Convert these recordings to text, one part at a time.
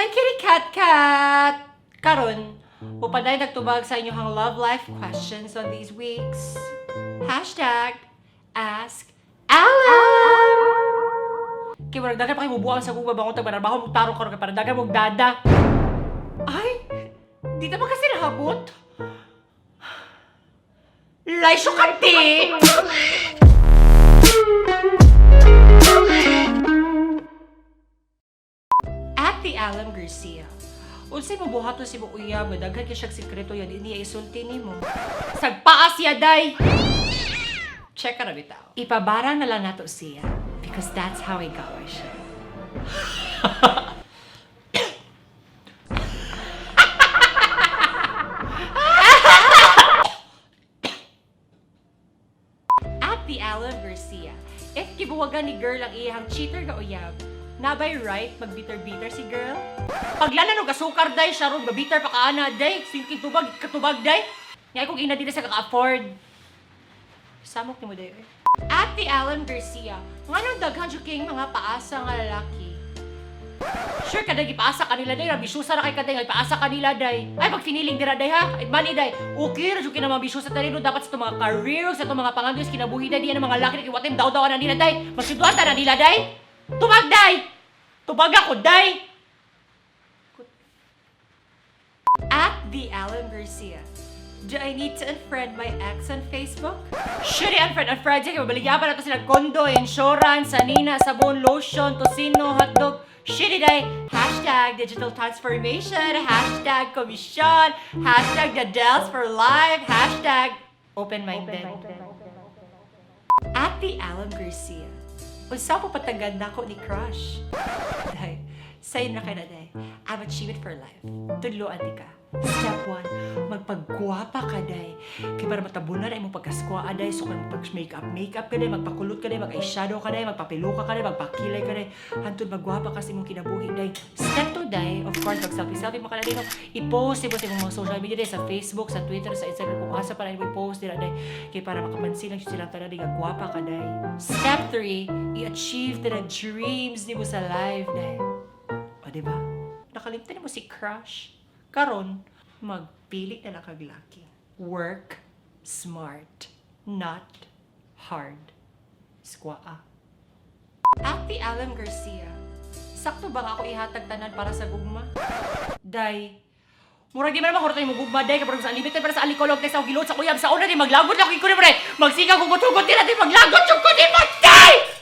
Hi, kitty cat! Karon, upanay nagtubag sa inyong love life questions on these weeks. Hashtag Ask Alem! Kaya walang dagan pa kayo mubuang sa gugma bangon tagbanarbaho mong tarong karon kay para dagan mong dada. Ay! Di naman kasi nahabot. Laysho Ka! Alem Garcia. Unsay mo buhaton si mo uyab, daghan kay siyang sekreto yan niya isulti nimo. Sagpaas ya day. Check ka na bitaw. Ipabarang na lang nato siya because that's how I got my shit. At the Alem Garcia, if gibuwagan ni girl ang iyang cheater ga uyab, nabay right magbiter-biter si girl? Paglanan og asukar day, siya ron gabiter pa kaana day, sinking tubag, katubag day. Ngay kung ina di na sa kaka-afford. Samok ni mo day. At the Alem Garcia, nganong daghan siya king mga paasa nga lalaki? Sure kada gipaasa kanila day, rabisyusa na kay kaday, nga ipaasa kanila day. Ay pag finiling dira day ha, ay money day. Okay ra jud kina mga bisyosa talino dapat sa itong mga career, sa itong mga pangandos kinabuhi day diyan ang mga lalaki na kiwatim daw-daw na nila day. Masudwan ta na nila day. Tubag day! Tubag ako, day! At the Alem Garcia, do I need to unfriend my ex on Facebook? Should I unfriend siya? Mabaligyapan na ito sila kondo, insurance, sanina, sabon, lotion, tosino, hotdog. Should I? Hashtag digital transformation, hashtag komisyon, hashtag Dadels for life, hashtag open-minded. At the Alem Garcia, unsa po patagad na ako ni crush? Day, sa'yo na kayo na day. I've achieved it for life. Tudloan di ka. Step 1, magpagguwapa ka day. Kaya para matabunan ay mong pagka-SKWAA day. So kung mag-makeup ka day, magpakulot ka day, mag-eyeshadow ka day, magpapiluka ka day, magpakilay ka day. Hantod magguwapa kasi mong kinabuhi day. Step 2 day, of course, mag-selfie mo ka na din. I-post mo sa mga social media day, sa Facebook, sa Twitter, sa Instagram. Kung asa pa na i-post nila day. Kaya para makapansin lang silang tanan day, gagwapa ka day. Step 3, i-achieve na dreams ni mo sa life day. O diba? Nakalimtan mo si crush. Karon, magpili na lang kaglaki. Work smart, not hard. SKWAA. At the Alem Garcia, sakto ba ako ihatag tanan para sa gugma? Day, murag di man mahurot tayo mo gugma, day, kapag sa unlimited para sa alikolog, day, sa gilot, sa kuyab, sa una, day, maglagot lang ko day, magsigaw, gugot-hugot din natin, maglagot, yung kutin, day!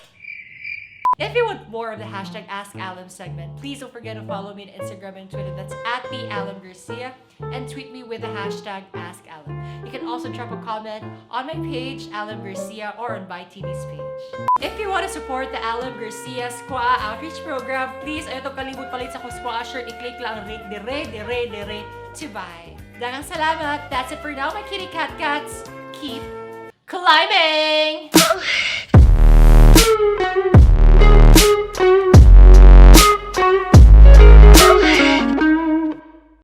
If you want more of the hashtag Ask Alem segment, please don't forget to follow me on Instagram and Twitter. That's at the Alem Garcia, and tweet me with the hashtag Ask Alem. You can also drop a comment on my page, Alem Garcia, or on my TV's page. If you want to support the Alem Garcia SKWAA Outreach Program, please ayaw kalimut palit sa kong SKWAA shirt. I-click lang rate dire to buy. Dagang salamat. That's it for now, my kitty cats. Keep climbing!